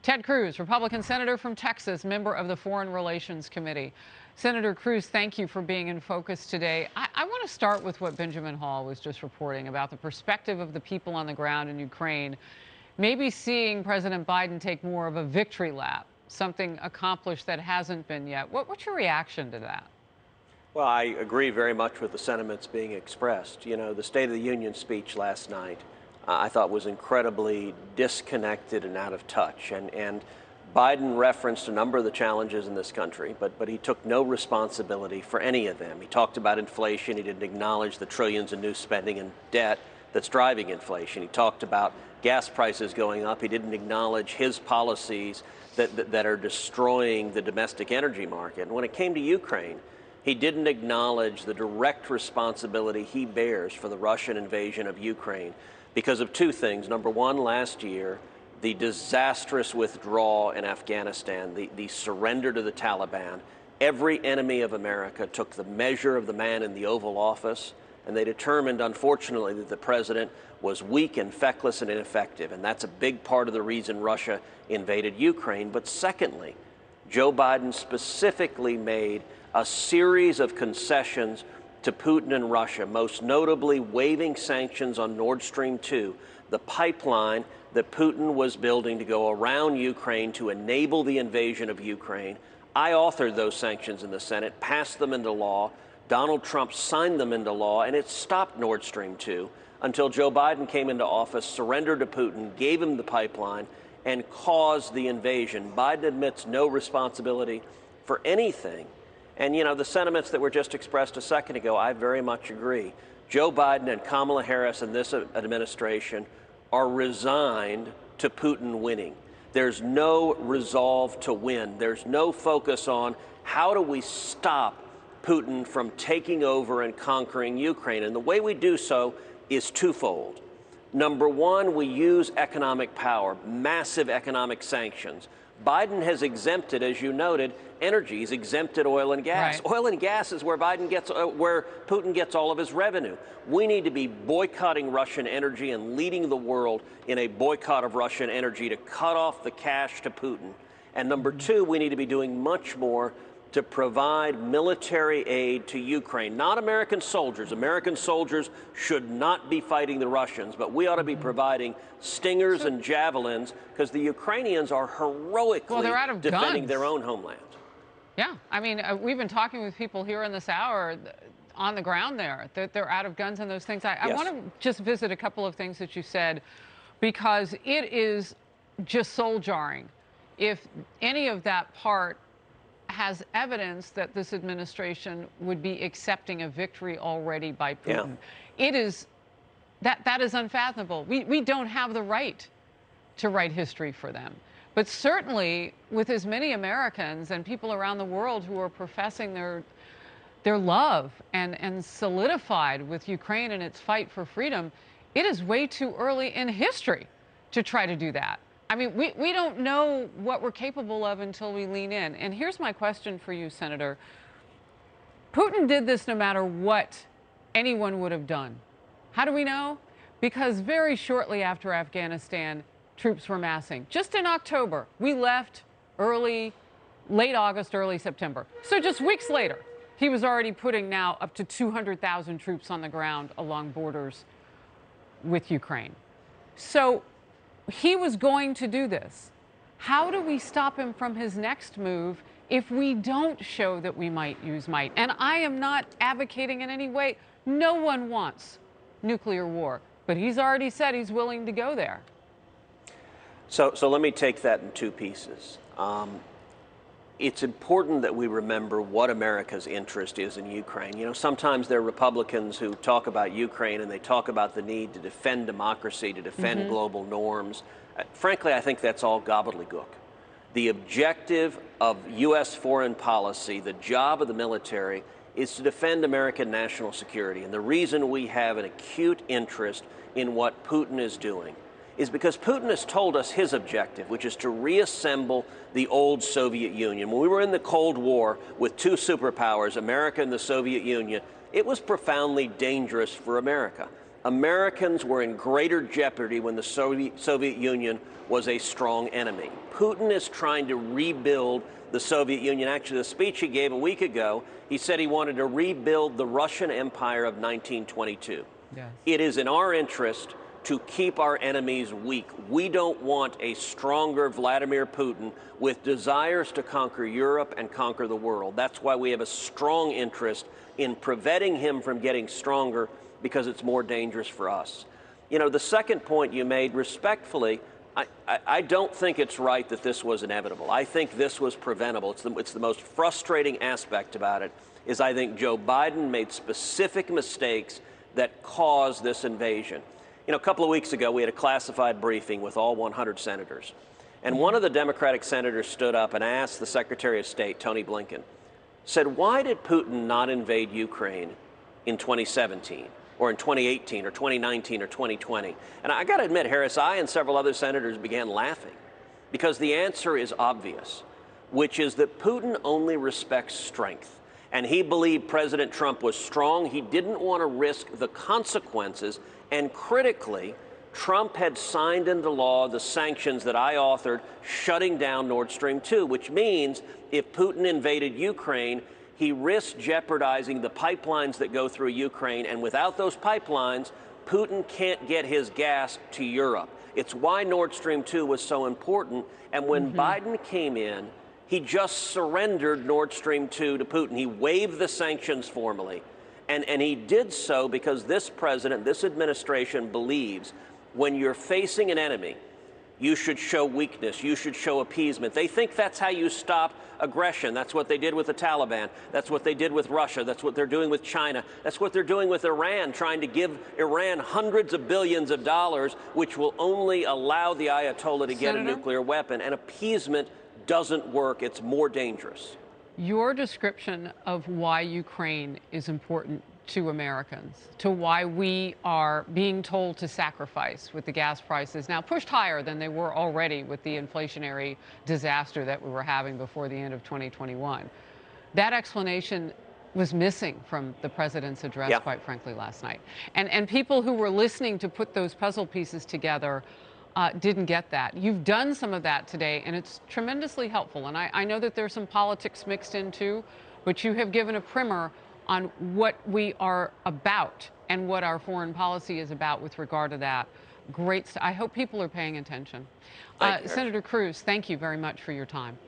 Ted Cruz, Republican Senator from Texas, member of the Foreign Relations Committee. Senator Cruz, thank you for being in focus today. I want to start with what Benjamin Hall was just reporting about the perspective of the people on the ground in Ukraine, maybe seeing President Biden take more of a victory lap, something accomplished that hasn't been yet. What's your reaction to that? Well, I agree very much with the sentiments being expressed. You know, the State of the Union speech last night, I thought was incredibly disconnected and out of touch. And Biden referenced a number of the challenges in this country, but he took no responsibility for any of them. He talked about inflation. He didn't acknowledge the trillions in new spending and debt that's driving inflation. He talked about gas prices going up. He didn't acknowledge his policies that are destroying the domestic energy market. And when it came to Ukraine, he didn't acknowledge the direct responsibility he bears for the Russian invasion of Ukraine because of two things. Number one, last year, the disastrous withdrawal in Afghanistan, the surrender to the Taliban. Every enemy of America took the measure of the man in the Oval Office, and they determined, unfortunately, that the president was weak and feckless and ineffective. And that's a big part of the reason Russia invaded Ukraine. But secondly, Joe Biden specifically made a series of concessions to Putin and Russia, most notably waiving sanctions on Nord Stream 2, the pipeline that Putin was building to go around Ukraine to enable the invasion of Ukraine. I authored those sanctions in the Senate, passed them into law. Donald Trump signed them into law, and it stopped Nord Stream 2 until Joe Biden came into office, surrendered to Putin, gave him the pipeline, and caused the invasion. Biden admits no responsibility for anything. And, you know, the sentiments that were just expressed a second ago, I very much agree. Joe Biden and Kamala Harris and this administration are resigned to Putin winning. There's no resolve to win. There's no focus on how do we stop Putin from taking over and conquering Ukraine. And the way we do so is twofold. Number one, we use economic power, massive economic sanctions. Biden has exempted, as you noted, energy. He's exempted oil and gas. Right. Oil and gas is where Putin gets all of his revenue. We need to be boycotting Russian energy and leading the world in a boycott of Russian energy to cut off the cash to Putin. And number two, we need to be doing much more to provide military aid to Ukraine. Not American soldiers. American soldiers should not be fighting the Russians, but we ought to be providing Stingers and Javelins because the Ukrainians are heroically defending their own homeland. Yeah, I mean, we've been talking with people here in this hour on the ground there, that they're out of guns and those things. I want to just visit a couple of things that you said, because it is just soul-jarring if any of that part has evidence that this administration would be accepting a victory already by Putin. Yeah. It is, that is unfathomable. We don't have the right to write history for them. But certainly with as many Americans and people around the world who are professing their love and solidified with Ukraine and its fight for freedom, it is way too early in history to try to do that. I mean, we don't know what we're capable of until we lean in. And here's my question for you, Senator. Putin did this no matter what anyone would have done. How do we know? Because very shortly after Afghanistan, troops were massing. Just in October, we left late August, early September. So just weeks later, he was already putting now up to 200,000 troops on the ground along borders with Ukraine. So he was going to do this. How do we stop him from his next move if we don't show that we might use might? And I am not advocating in any way. No one wants nuclear war, but he's already said he's willing to go there. So let me take that in two pieces. It's important that we remember what America's interest is in Ukraine. You know, sometimes there are Republicans who talk about Ukraine and they talk about the need to defend democracy, to defend global norms. Frankly, I think that's all gobbledygook. The objective of U.S. foreign policy, the job of the military, is to defend American national security. And the reason we have an acute interest in what Putin is doing is because Putin has told us his objective, which is to reassemble the old Soviet Union. When we were in the Cold War with two superpowers, America and the Soviet Union, it was profoundly dangerous for America. Americans were in greater jeopardy when the Soviet Union was a strong enemy. Putin is trying to rebuild the Soviet Union. Actually, the speech he gave a week ago, he said he wanted to rebuild the Russian Empire of 1922. Yes. It is in our interest to keep our enemies weak. We don't want a stronger Vladimir Putin with desires to conquer Europe and conquer the world. That's why we have a strong interest in preventing him from getting stronger, because it's more dangerous for us. You know, the second point you made, respectfully, I don't think it's right that this was inevitable. I think this was preventable. It's the most frustrating aspect about it, is I think Joe Biden made specific mistakes that caused this invasion. You know, a couple of weeks ago, we had a classified briefing with all 100 senators. And one of the Democratic senators stood up and asked the Secretary of State, Tony Blinken, said, why did Putin not invade Ukraine in 2017? Or in 2018 or 2019 or 2020. And I got to admit, Harris, I and several other senators began laughing, because the answer is obvious, which is that Putin only respects strength. And he believed President Trump was strong. He didn't want to risk the consequences. And critically, Trump had signed into law the sanctions that I authored shutting down Nord Stream 2, which means if Putin invaded Ukraine, he risked jeopardizing the pipelines that go through Ukraine, and without those pipelines, Putin can't get his gas to Europe. It's why Nord Stream 2 was so important, and when Biden came in, he just surrendered Nord Stream 2 to Putin. He waived the sanctions formally, and he did so because this president, this administration believes when you're facing an enemy, you should show weakness. You should show appeasement. They think that's how you stop aggression. That's what they did with the Taliban. That's what they did with Russia. That's what they're doing with China. That's what they're doing with Iran, trying to give Iran hundreds of billions of dollars, which will only allow the Ayatollah to get a nuclear weapon. And appeasement doesn't work. It's more dangerous. Your description of why Ukraine is important to Americans, to why we are being told to sacrifice with the gas prices now pushed higher than they were already with the inflationary disaster that we were having before the end of 2021. That explanation was missing from the president's address, quite frankly, last night. And people who were listening to put those puzzle pieces together didn't get that. You've done some of that today, and it's tremendously helpful. And I know that there's some politics mixed in too, but you have given a primer on what we are about and what our foreign policy is about with regard to that. Great. I hope people are paying attention. Senator Cruz, thank you very much for your time.